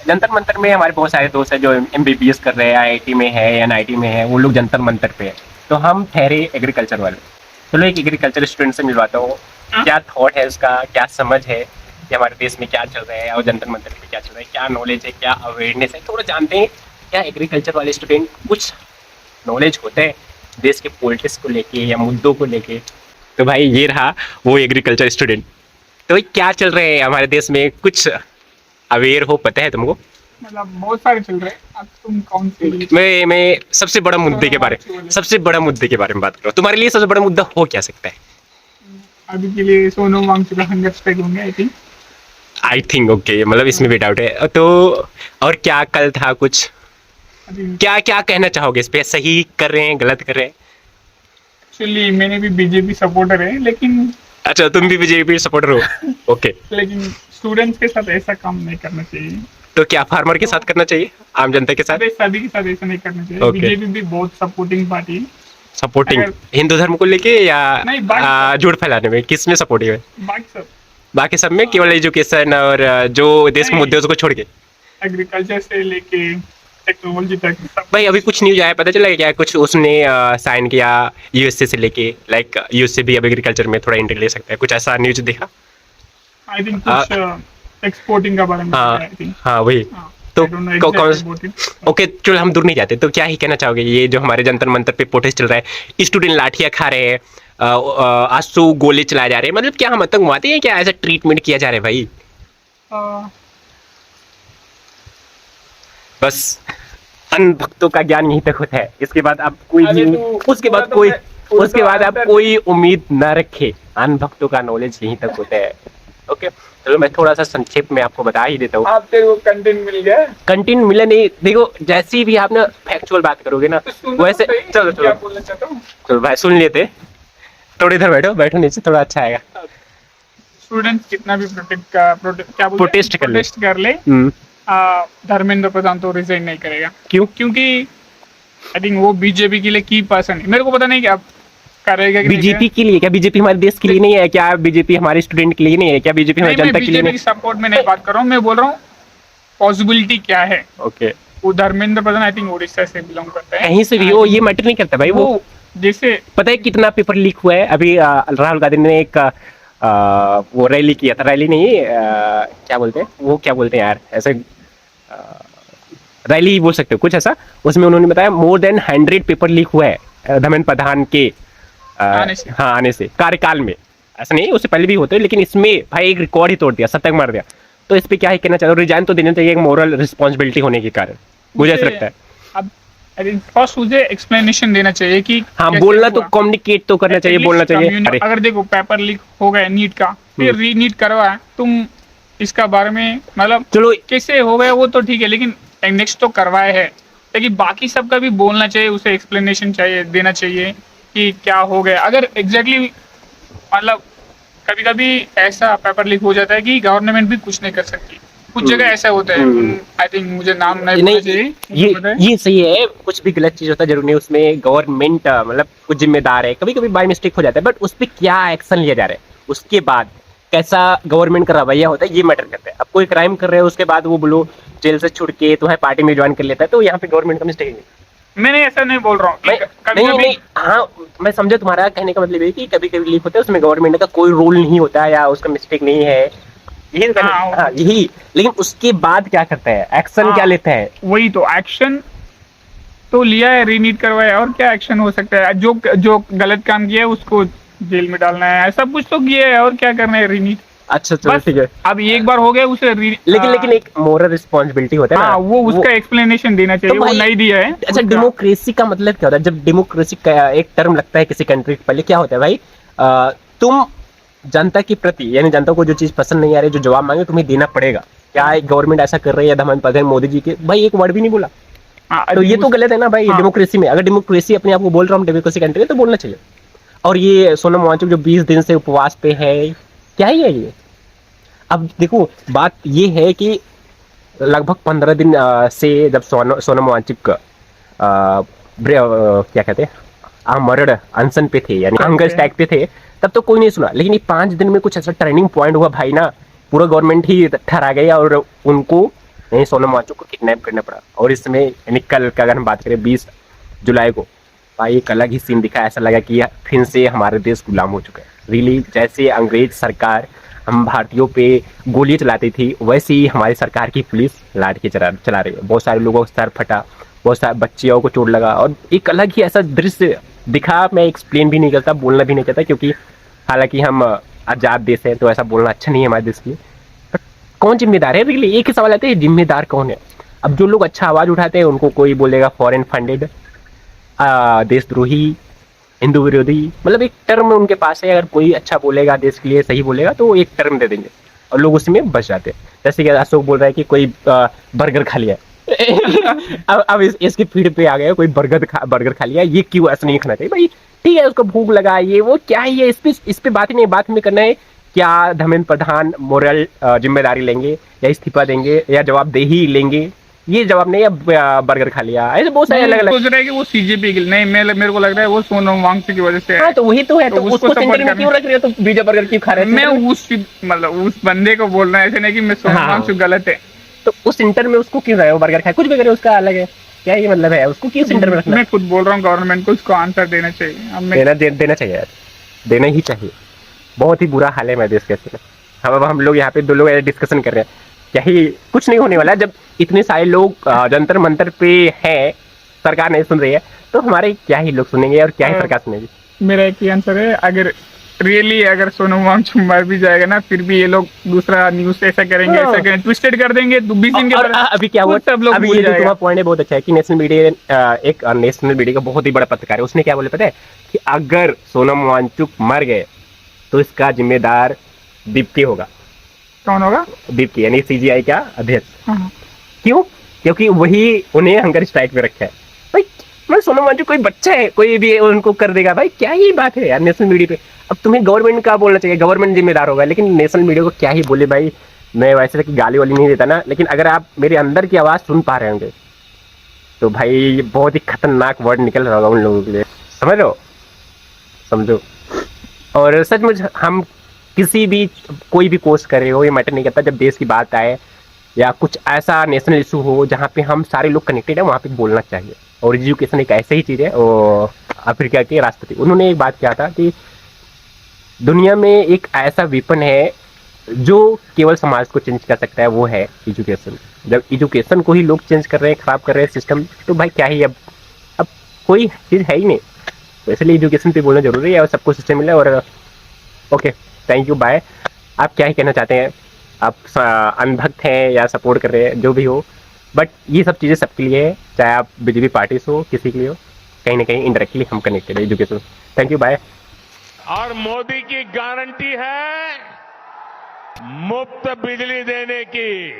जंतर मंतर में हमारे बहुत सारे दोस्त हैं जो एमबीबीएस कर रहे हैं, आईआईटी में है, एनआईटी में है, वो लोग जंतर मंतर पे है। तो हम ठहरे एग्रीकल्चर वाले। चलो एक एग्रीकल्चर स्टूडेंट से मिलवाता हूँ, क्या थॉट है उसका, क्या समझ है कि हमारे देश में क्या चल रहा है और जंतर मंतर पे क्या चल रहा है, क्या नॉलेज है, क्या अवेयरनेस है, थोड़ा जानते हैं। क्या एग्रीकल्चर वाले स्टूडेंट कुछ नॉलेज होते हैं देश के पॉलिटिक्स को लेके या मुद्दों को लेके? तो भाई ये रहा वो एग्रीकल्चर स्टूडेंट। तो भाई क्या चल रहे हैं हमारे देश में, कुछ अवेयर हो, पता है तुमको? मतलब बहुत सारे चल रहे हैं, अब तुम कौन सी? मैं सबसे बड़ा मुद्दे के बारे में बात कर रहा हूँ। तुम्हारे लिए सबसे बड़ा मुद्दा हो क्या सकता है? अभी के लिए सोनम वांगचुक 100 स्ट्राइक होंगे आई थिंक ओके, मतलब इसमें भी डाउट है तो। और क्या कल था कुछ, अभी क्या क्या कहना चाहोगे इस पे? सही कर रहे हैं, गलत कर रहे हैं? एक्चुअली मैंने भी बीजेपी सपोर्टर है, लेकिन अच्छा तुम भी बीजेपी सपोर्टर हो, ओके। लेकिन स्टूडेंट्स के साथ ऐसा काम नहीं करना चाहिए। तो क्या फार्मर के साथ करना चाहिए, आम जनता के साथ? सभी के साथ ऐसा नहीं करना चाहिए। Okay. बीजेपी भी बहुत सपोर्टिंग पार्टी है। सपोर्टिंग अगर- हिंदू धर्म को लेके या नहीं, बाकी झूठ फैलाने में, किस में सपोर्टिव है? बाकी सब बाकी सब में केवल एजुकेशन और जो देश के नहीं। मुद्दे हैं उसको छोड़ के? एग्रीकल्चर से लेके टेक्नोलॉजी तक सब। भाई अभी कुछ न्यूज आया, पता चला क्या कुछ उसने साइन किया यूएसए से लेके, लाइक यूएसए भी अब एग्रीकल्चर में थोड़ा एंट्री ले सकता है, कुछ ऐसा न्यूज देखा? आई थिंक कुछ एक्सपोर्टिंग का बारे में हाँ आई थिंक। हाँ वही। तो ओके चलो हम दूर नहीं जाते, तो क्या ही कहना चाहोगे ये जो हमारे जंतर मंतर पे प्रोटेस्ट चल रहा है, स्टूडेंट लाठियां खा रहे हैं, आंसू गोले चलाए जा रहे हैं, मतलब क्या हम आतंकवादी हैं क्या? ऐसा ट्रीटमेंट किया जा रहा है भाई? बस अन भक्तों का ज्ञान यहीं तक होता है, इसके बाद आप कोई भी उसके बाद आप कोई उम्मीद ना रखे। अन भक्तों का नॉलेज यहीं तक होता है। ओके चलो मैं थोड़ा सा संक्षेप में आपको बता ही देता हूँ। आप तेरे को कंटेंट मिल गया? कंटेंट मिला नहीं, देखो जैसी भी आप ना फैक्चुअल बात करोगे ना वैसे। चलो क्या बोलना चाहता हूँ? चलो भाई सुन लेते, थोड़ी इधर बैठो नीचे, थोड़ा अच्छा आएगा। स्टूडेंट कितना भी प्रोटेस्ट कर ले, धर्मेंद्र प्रधान तो रिजाइन नहीं करेगा। क्यों? क्योंकि आई थिंक वो बीजेपी के लिए की पर्सन है। मेरे को पता नहीं कि आप करेगा कि बीजेपी के लिए क्या? बीजेपी हमारे देश के लिए नहीं है क्या? बीजेपी हमारे स्टूडेंट के लिए नहीं है क्या? बीजेपी हमारी जनता के लिए नहीं? सपोर्ट में नहीं बात कर रहा हूँ, मैं बोल रहा हूँ पॉसिबिलिटी क्या है। ओके वो धर्मेंद्र प्रधान आई थिंक उड़ीसा से बिलोंग करता है। कहीं से भी हो ये मैटर नहीं करता भाई। वो जैसे पता है कितना पेपर लीक हुआ है अभी? राहुल गांधी ने एक वो रैली किया था, रैली नहीं क्या बोलते हैं वो, क्या बोलते हैं यार ऐसे, रैली बोल सकते हो कुछ ऐसा। उसमें उन्होंने बताया मोर देन 100 पेपर लीक हुआ है धर्मेंद्र प्रधान के आने से कार्यकाल में। ऐसा नहीं उससे पहले भी होते, लेकिन इसमें भाई एक रिकॉर्ड ही तोड़ दिया, शतक मार दिया। तो इस पे क्या ही कहना चाहते हो? रिजाइन तो देना चाहिए एक मोरल रिस्पॉन्सिबिलिटी होने के कारण, मुझे ऐसा लगता है। अब फर्स्ट मुझे एक्सप्लेनेशन देना चाहिए कि हाँ बोलना तो कम्युनिकेट तो करना चाहिए, बोलना चाहिए। अरे अगर देखो पेपर लीक हो गया नीट का, फिर रीनीट करवाया तुम, इसका बारे में मतलब चलो कैसे हो गया वो तो ठीक है, लेकिन नेक्स्ट तो करवाए है, लेकिन बाकी सबका भी बोलना चाहिए, उसे एक्सप्लेनेशन चाहिए, देना चाहिए कि क्या हो गया। अगर एग्जैक्टली मतलब कभी कभी ऐसा पेपर लीक हो जाता है कि गवर्नमेंट भी कुछ नहीं कर सकती, कुछ जगह ऐसा होता है। आई थिंक मुझे नाम नहीं चाहिए, ये सही है। कुछ भी गलत चीज होता है जरूर नहीं उसमें गवर्नमेंट मतलब कुछ जिम्मेदार है, कभी कभी बाय मिस्टेक हो जाता है, बट उस पर क्या एक्शन लिया जा रहा है, उसके बाद कैसा गवर्नमेंट का रवैया होता है ये मैटर करता है। अब कोई क्राइम कर रहे हो उसके बाद वो बोलो जेल से छुड़ के तुम्हें पार्टी में ज्वाइन कर लेता है, तो यहाँ पे गवर्नमेंट का मिस्टेक नहीं। मैंने ऐसा नहीं बोल रहा हूँ। नहीं हाँ मैं समझा, तुम्हारा कहने का मतलब है कि कभी कभी लीक होता है उसमें गवर्नमेंट का कोई रोल नहीं होता या उसका मिस्टेक नहीं है, यही। लेकिन उसके बाद क्या करता है, एक्शन क्या लेता है? वही तो एक्शन तो लिया है, रीनीट करवाया, और क्या एक्शन हो सकता है? जो गलत काम किया है उसको जेल में डालना है, सब कुछ तो किया है, और क्या करना है? रीनीट। अच्छा चलो ठीक है, अब एक बार हो गया उसे लेकिन एक मोरल रिस्पॉन्सिबिलिटी होता है ना, वो उसका एक्सप्लेनेशन देना चाहिए, तो वो नहीं दिया है। अच्छा डेमोक्रेसी का मतलब क्या होता है? जब डेमोक्रेसी का एक टर्म लगता है किसी कंट्री के पहले क्या होता है भाई, तुम जनता के प्रति यानी जनता को जो चीज पसंद नहीं आ रही, जो जवाब मांगे तुम्हें देना पड़ेगा। क्या एक गवर्नमेंट ऐसा कर रही है? धर्मेंद्र प्रधान मोदी जी के भाई एक वर्ड भी नहीं बोला, तो ये तो गलत है ना भाई। डेमोक्रेसी में अगर डेमोक्रेसी अपने आप को बोल रहा हूँ डेमोक्रेसी कंट्री है तो बोलना चाहिए। और ये सोनम वांगचुक जो 20 दिन से उपवास पे है, क्या ही है ये? अब देखो बात ये है कि लगभग 15 दिन से जब सोनम वांगचुक क्या कहते हैं आमरण अनशन पे थे यानी हंगर स्ट्राइक पे थे, तब तो कोई नहीं सुना। लेकिन ये 5 दिन में कुछ ऐसा टर्निंग पॉइंट हुआ भाई ना, पूरा गवर्नमेंट ही ठहरा गया और उनको नहीं, सोनम वांगचुक को किडनैप करना पड़ा। और इसमें यानी कल का अगर हम बात करें 20 जुलाई को, भाई एक अलग ही सीन दिखा। ऐसा लगा कि फिर से हमारे देश गुलाम हो चुका है। रियली जैसे अंग्रेज सरकार हम भारतीयों पे गोली चलाती थी, वैसे ही हमारी सरकार की पुलिस लाठी चला रही है। बहुत सारे लोगों का सर फटा, बहुत सारे बच्चियों को चोट लगा, और एक अलग ही ऐसा दृश्य दिखा। मैं एक्सप्लेन भी नहीं करता, बोलना भी नहीं चाहता, क्योंकि हालांकि हम आज़ाद देश हैं तो ऐसा बोलना अच्छा नहीं है हमारे देश के लिए। बट कौन जिम्मेदार है? रियली एक ही सवाल आता है, जिम्मेदार कौन है? अब जो लोग अच्छा आवाज़ उठाते हैं उनको कोई बोलेगा फॉरेन फंडेड, देशद्रोही, हिंदू विरोधी, मतलब एक टर्म उनके पास है। अगर कोई अच्छा बोलेगा, देश के लिए सही बोलेगा, तो एक टर्म दे देंगे और लोग उसी में बच जाते हैं। जैसे कि अशोक बोल रहा है कि कोई बर्गर खा लिया अब इसके फीड पे आ गया, कोई बर्गर खा लिया, ये क्यों ऐसा नहीं खाना चाहिए भाई? ठीक है, उसको भूख लगा, ये वो क्या है, ये इस पे बात ही नहीं, बात में करना है क्या धर्मेंद्र प्रधान मोरल जिम्मेदारी लेंगे या इस्तीफा देंगे या जवाबदेही लेंगे? ये जवाब नहीं, अब बर्गर खा लिया, ऐसे बहुत सारे अलग अलग। सोच रहा है कि वो सीजेपी के लिए नहीं, मेरे को लग रहा है वो सोनम वांगचुक की वजह से है। हाँ तो वही तो है, तो उसको support सेंटर में क्यों रख रहे हो? तो पिज्जा बर्गर क्यों खा रहे मैं हैं? उस बंदे को बोल रहा है, ऐसे नहीं कि मैं सोनम हाँ। वांगचुक गलत है। तो उस सेंटर में उसको क्यों रहे हो? बर्गर खाए, कुछ भी करे, उसका अलग है, क्या ये मतलब है? उसको क्यों सेंटर में रखना? मैं खुद बोल रहा हूँ गवर्नमेंट को इसको आंसर देना चाहिए। अब देना चाहिए यार, देना ही चाहिए। बहुत ही बुरा हाल है हमारे देश के इसमें। हम लोग यहाँ पे दो लोग डिस्कशन कर रहे हैं, क्या ही कुछ नहीं होने वाला। जब इतने सारे लोग जंतर मंतर पे हैं, सरकार नहीं सुन रही है, तो हमारे क्या ही लोग सुनेंगे और क्या ही सरकार सुनेगी? मेरा एक ही आंसर है, अगर रियली अगर सोनम वांगचुक मर भी जाएगा ना, फिर भी ये लोग दूसरा न्यूज ऐसा करेंगे, हाँ। ऐसा करेंगे, ट्विस्टेड कर देंगे 20 दिन के और बाद। अभी क्या हुआ, सब लोग अभी भूल ये जो जाएगा। तुम्हारा पॉइंट है बहुत अच्छा है कि नेशनल मीडिया, एक नेशनल मीडिया का बहुत ही बड़ा पत्रकार है, उसने क्या बोले पता है? कि अगर सोनम वांगचुक मर गए तो इसका जिम्मेदार दीप्ति होगा। कौन होगा? दीप्ति यानी सीजीआई का अध्यक्ष। हाँ। क्यों? क्योंकि वही उन्हें हंगर स्ट्राइक पे रखा है भाई। मैं सोनम वांगचुक कोई बच्चा है, कोई भी उनको कर देगा भाई, क्या ही बात है यार नेशनल मीडिया पे। अब तुम्हें गवर्नमेंट का बोलना चाहिए, गवर्नमेंट जिम्मेदार होगा, लेकिन नेशनल मीडिया को क्या ही बोले भाई। मैं वैसे कि गाली वाली नहीं देता ना, लेकिन अगर आप मेरे अंदर की आवाज़ सुन पा रहे होंगे तो भाई बहुत ही खतरनाक वर्ड निकल रहा होगा उन लोगों के लिए, समझ लो, समझो। और सचमुच हम किसी भी कोई भी कोर्स कर रहे हो, ये मैटर नहीं करता। जब देश की बात आए या कुछ ऐसा नेशनल इशू हो जहाँ पे हम सारे लोग कनेक्टेड है, वहाँ पे बोलना चाहिए। और एजुकेशन एक ऐसी ही चीज़ है। और अफ्रीका के राष्ट्रपति उन्होंने एक बात किया था कि दुनिया में एक ऐसा वेपन है जो केवल समाज को चेंज कर सकता है, वो है एजुकेशन। जब एजुकेशन को ही लोग चेंज कर रहे हैं, खराब कर रहे हैं सिस्टम, तो भाई क्या ही अब कोई चीज़ है ही नहीं। तो इसलिए एजुकेशन पे बोलना जरूरी है और सबको सिस्टम मिले। और ओके, थैंक यू, बाय। आप क्या ही कहना चाहते हैं? आप अनभक्त हैं या सपोर्ट कर रहे हैं, जो भी हो, बट ये सब चीज़ें सबके लिए है, चाहे आप बीजेपी पार्टी से हो, किसी के लिए हो, कहीं ना कहीं इनडायरेक्टली हम कनेक्टेड है एजुकेशन। Thank you, bye. और मोदी की गारंटी है मुफ्त बिजली देने की।